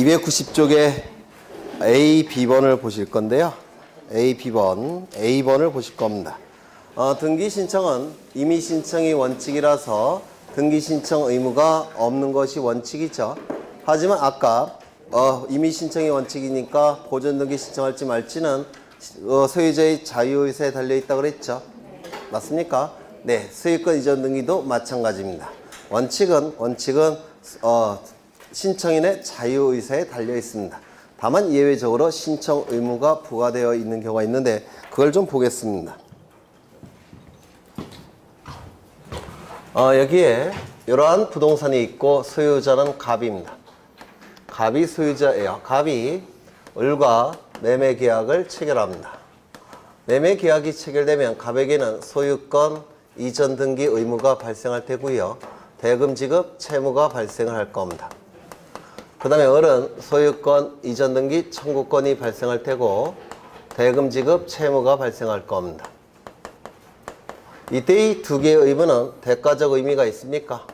290쪽에 A, B번을 보실 건데요. A, B번, A번을 보실 겁니다. 등기 신청은 임의 신청이 원칙이라서 등기 신청 의무가 없는 것이 원칙이죠. 하지만 아까 임의 신청이 원칙이니까 보존 등기 신청할지 말지는 소유자의 자유의사에 달려있다고 그랬죠. 맞습니까? 네, 소유권 이전 등기도 마찬가지입니다. 원칙은 신청인의 자유의사에 달려있습니다. 다만 예외적으로 신청 의무가 부과되어 있는 경우가 있는데 그걸 좀 보겠습니다. 여기에 이러한 부동산이 있고 소유자는 갑입니다. 갑이 소유자예요. 갑이 을과 매매 계약을 체결합니다. 매매 계약이 체결되면 갑에게는 소유권 이전 등기 의무가 발생할 테고요. 대금 지급 채무가 발생을 할 겁니다. 그 다음에 을은 소유권 이전 등기 청구권이 발생할 테고 대금 지급 채무가 발생할 겁니다. 이때 이 두 개의 의무는 대가적 의미가 있습니까?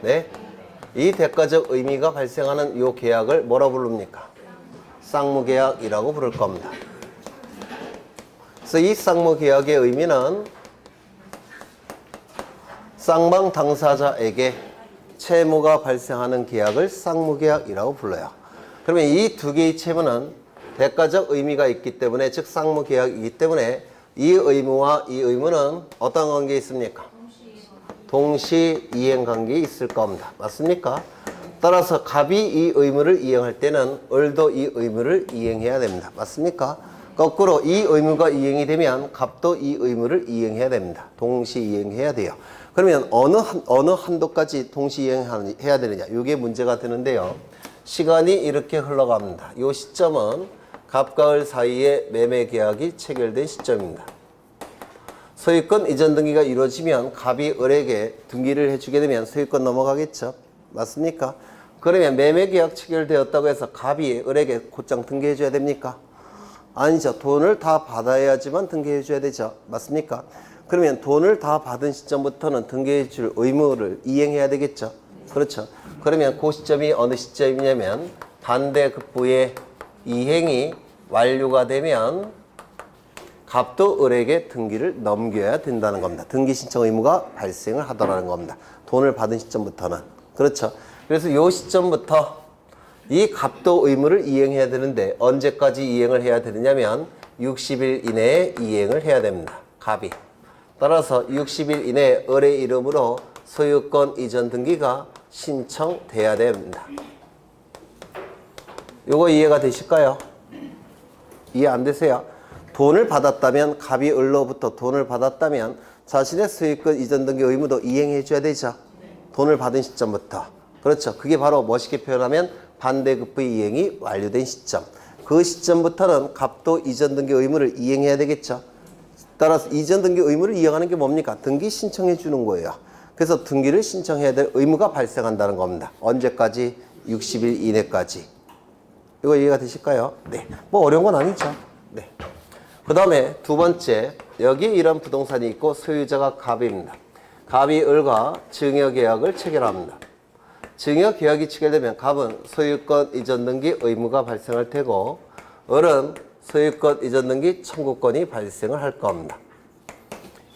네. 이 대가적 의미가 발생하는 이 계약을 뭐라 부릅니까? 쌍무계약이라고 부를 겁니다. 그래서 이 쌍무계약의 의미는 쌍방 당사자에게 채무가 발생하는 계약을 쌍무계약이라고 불러요. 그러면 이 두 개의 채무는 대가적 의미가 있기 때문에, 즉 쌍무계약이기 때문에 이 의무와 이 의무는 어떤 관계에 있습니까? 동시 이행 관계에 있을 겁니다. 맞습니까? 따라서 갑이 이 의무를 이행할 때는 을도 이 의무를 이행해야 됩니다. 맞습니까? 거꾸로 이 의무가 이행이 되면 갑도 이 의무를 이행해야 됩니다. 동시 이행해야 돼요. 그러면 어느 한도까지 동시 이행해야 되느냐, 이게 문제가 되는데요. 시간이 이렇게 흘러갑니다. 이 시점은 갑과 을 사이에 매매 계약이 체결된 시점입니다. 소유권 이전 등기가 이루어지면 갑이 을에게 등기를 해주게 되면 소유권 넘어가겠죠. 맞습니까? 그러면 매매 계약 체결되었다고 해서 갑이 을에게 곧장 등기해 줘야 됩니까? 아니죠. 돈을 다 받아야지만 등기해 줘야 되죠. 맞습니까? 그러면 돈을 다 받은 시점부터는 등기해 줄 의무를 이행해야 되겠죠. 그렇죠. 그러면 그 시점이 어느 시점이냐면 반대급부의 이행이 완료가 되면 갑도 을에게 등기를 넘겨야 된다는 겁니다. 등기 신청 의무가 발생을 하더라는 겁니다. 돈을 받은 시점부터는. 그렇죠. 그래서 이 시점부터 이 갑도 의무를 이행해야 되는데 언제까지 이행을 해야 되느냐면 60일 이내에 이행을 해야 됩니다. 갑이. 따라서 60일 이내에 을의 이름으로 소유권 이전 등기가 신청돼야 됩니다. 요거 이해가 되실까요? 이해 안 되세요? 돈을 받았다면, 갑이 을로부터 돈을 받았다면 자신의 소유권 이전 등기 의무도 이행해 줘야 되죠. 돈을 받은 시점부터. 그렇죠. 그게 바로 멋있게 표현하면 반대급부의 이행이 완료된 시점. 그 시점부터는 갑도 이전 등기 의무를 이행해야 되겠죠. 따라서 이전 등기 의무를 이행하는 게 뭡니까? 등기 신청해 주는 거예요. 그래서 등기를 신청해야 될 의무가 발생한다는 겁니다. 언제까지? 60일 이내까지. 이거 이해가 되실까요? 네. 뭐 어려운 건 아니죠. 네. 그 다음에 두 번째, 여기에 이런 부동산이 있고 소유자가 갑입니다. 갑이 을과 증여계약을 체결합니다. 증여계약이 체결되면 갑은 소유권 이전 등기 의무가 발생할 테고 을은 소유권 이전 등기 청구권이 발생을 할 겁니다.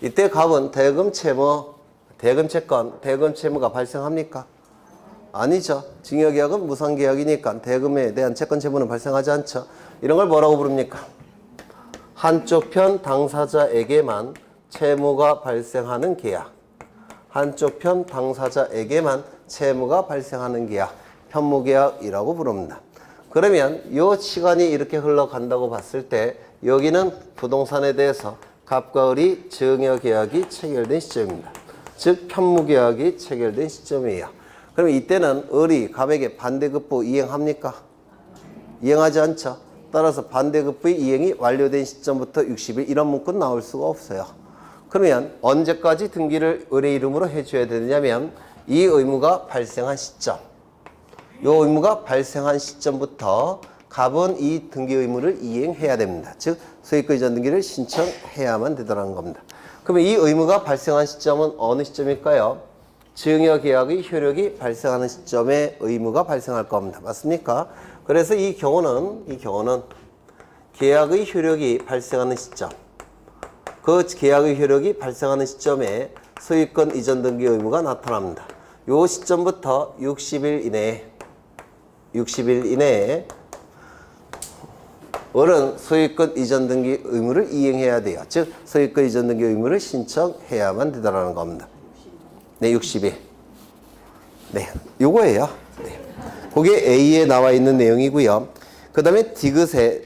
이때 갑은 대금 채무, 대금 채권, 대금 채무가 발생합니까? 아니죠. 증여계약은 무상계약이니까 대금에 대한 채권 채무는 발생하지 않죠. 이런 걸 뭐라고 부릅니까? 한쪽 편 당사자에게만 채무가 발생하는 계약. 한쪽 편 당사자에게만 채무가 발생하는 계약. 편무계약이라고 부릅니다. 그러면 이 시간이 이렇게 흘러간다고 봤을 때 여기는 부동산에 대해서 갑과 을이 증여계약이 체결된 시점입니다. 즉 편무계약이 체결된 시점이에요. 그러면 이때는 을이 갑에게 반대급부 이행합니까? 이행하지 않죠. 따라서 반대급부의 이행이 완료된 시점부터 60일 이런 문구는 나올 수가 없어요. 그러면 언제까지 등기를 을의 이름으로 해줘야 되느냐면 이 의무가 발생한 시점, 이 의무가 발생한 시점부터 갑은 이 등기 의무를 이행해야 됩니다. 즉 소유권 이전 등기를 신청해야만 되더라는 겁니다. 그러면 이 의무가 발생한 시점은 어느 시점일까요? 증여계약의 효력이 발생하는 시점에 의무가 발생할 겁니다. 맞습니까? 그래서 이 경우는 계약의 효력이 발생하는 시점, 그 계약의 효력이 발생하는 시점에 소유권 이전 등기 의무가 나타납니다. 요 시점부터 60일 이내에 어른 소유권 이전 등기 의무를 이행해야 돼요. 즉 소유권 이전 등기 의무를 신청해야만 되더라는 겁니다. 네, 60일. 네, 요거예요. 네. 그게 A에 나와 있는 내용이고요. 그 다음에 디귿에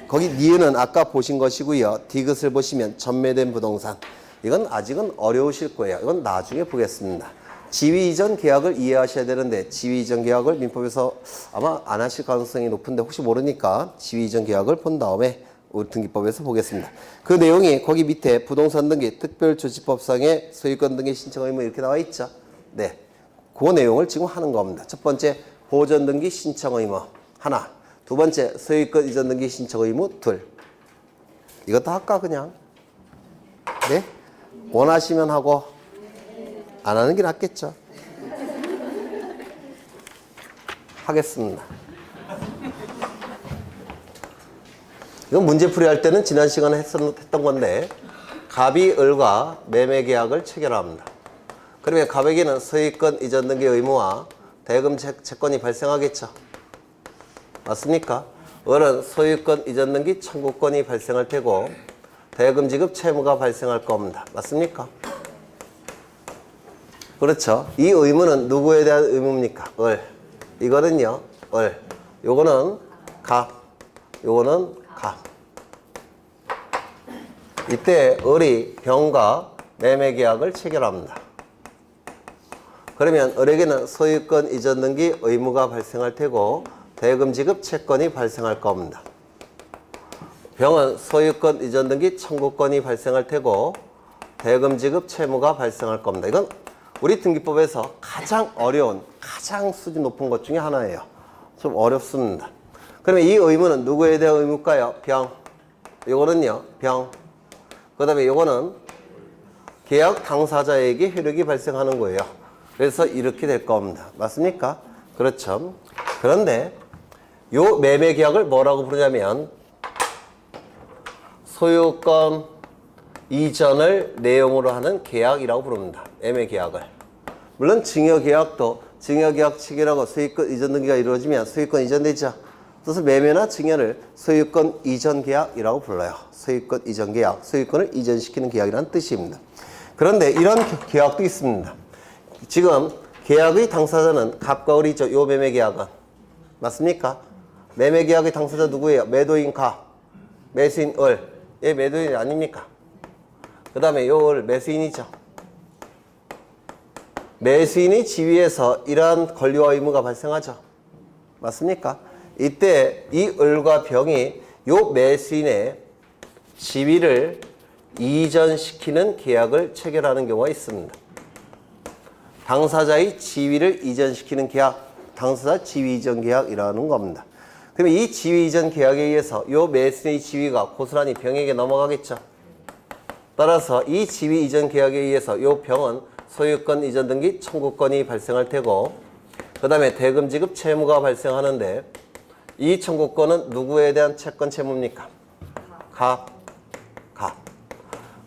거기 니은은 아까 보신 것이고요. 디귿을 보시면 전매된 부동산. 이건 아직은 어려우실 거예요. 이건 나중에 보겠습니다. 지위 이전 계약을 이해하셔야 되는데 지위 이전 계약을 민법에서 아마 안 하실 가능성이 높은데 혹시 모르니까 지위 이전 계약을 본 다음에 우리 등기법에서 보겠습니다. 그 내용이 거기 밑에 부동산 등기 특별조치법상의 소유권 등기 신청 의무 이렇게 나와 있죠. 네, 그 내용을 지금 하는 겁니다. 첫 번째 보전 등기 신청 의무 하나, 두 번째 소유권 이전 등기 신청 의무 둘. 이것도 할까 그냥? 네? 원하시면 하고 안 하는 게 낫겠죠. 하겠습니다. 이건 문제풀이 할 때는 지난 시간에 했던 건데 갑이 을과 매매계약을 체결합니다. 그러면 갑에게는 소유권 이전 등기 의무와 대금 채권이 발생하겠죠. 맞습니까? 을은 소유권 이전 등기 청구권이 발생할 테고 대금 지급 채무가 발생할 겁니다. 맞습니까? 그렇죠. 이 의무는 누구에 대한 의무입니까? 을. 이거는요, 을. 요거는 갑. 요거는 갑. 이때 을이 병과 매매계약을 체결합니다. 그러면 을에게는 소유권 이전 등기 의무가 발생할 테고 대금 지급 채권이 발생할 겁니다. 병은 소유권 이전 등기 청구권이 발생할 테고 대금 지급 채무가 발생할 겁니다. 이건 우리 등기법에서 가장 어려운, 가장 수준 높은 것 중에 하나예요. 좀 어렵습니다. 그러면 이 의무는 누구에 대한 의무일까요? 병. 요거는요, 병. 그 다음에 요거는 계약 당사자에게 효력이 발생하는 거예요. 그래서 이렇게 될 겁니다. 맞습니까? 그렇죠. 그런데 요 매매 계약을 뭐라고 부르냐면 소유권 이전을 내용으로 하는 계약이라고 부릅니다. 매매 계약을. 물론 증여 계약도 증여계약 체결하고 소유권 이전 등기가 이루어지면 소유권 이전되죠. 그래서 매매나 증여를 소유권 이전 계약이라고 불러요. 소유권 이전 계약, 소유권을 이전시키는 계약이라는 뜻입니다. 그런데 이런 계약도 있습니다. 지금 계약의 당사자는 갑과 을이죠. 요 매매 계약은. 맞습니까? 매매 계약의 당사자 누구예요? 매도인 갑, 매수인 을. 얘 매도인이 아닙니까? 그 다음에 요 을 매수인이죠. 매수인이 지위에서 이러한 권리와 의무가 발생하죠. 맞습니까? 이때 이 을과 병이 요 매수인의 지위를 이전시키는 계약을 체결하는 경우가 있습니다. 당사자의 지위를 이전시키는 계약, 당사자 지위 이전 계약이라는 겁니다. 그러면 이 지위 이전 계약에 의해서 요 매수인의 지위가 고스란히 병에게 넘어가겠죠. 따라서 이 지위 이전 계약에 의해서 요 병은 소유권 이전 등기 청구권이 발생할 테고 그 다음에 대금 지급 채무가 발생하는데 이 청구권은 누구에 대한 채권 채무입니까? 갑.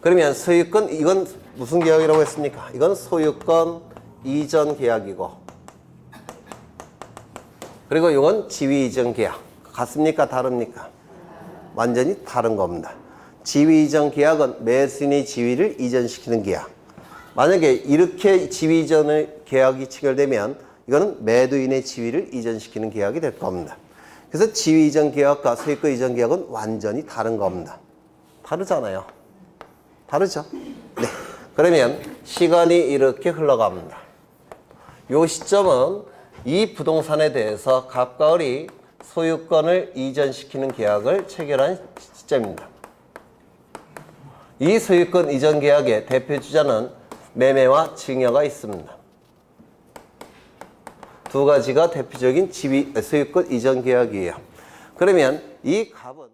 그러면 소유권, 이건 무슨 계약이라고 했습니까? 이건 소유권 이전 계약이고 그리고 이건 지위 이전 계약. 같습니까? 다릅니까? 완전히 다른 겁니다. 지위 이전 계약은 매수인의 지위를 이전시키는 계약. 만약에 이렇게 지위 이전의 계약이 체결되면 이거는 매도인의 지위를 이전시키는 계약이 될 겁니다. 그래서 지위 이전 계약과 소유권 이전 계약은 완전히 다른 겁니다. 다르잖아요. 다르죠? 네. 그러면 시간이 이렇게 흘러갑니다. 요 시점은 이 부동산에 대해서 갑과 을이 소유권을 이전시키는 계약을 체결한 시점입니다. 이 소유권 이전 계약의 대표주자는 매매와 증여가 있습니다. 두 가지가 대표적인 소유권 이전 계약이에요. 그러면 이 갑은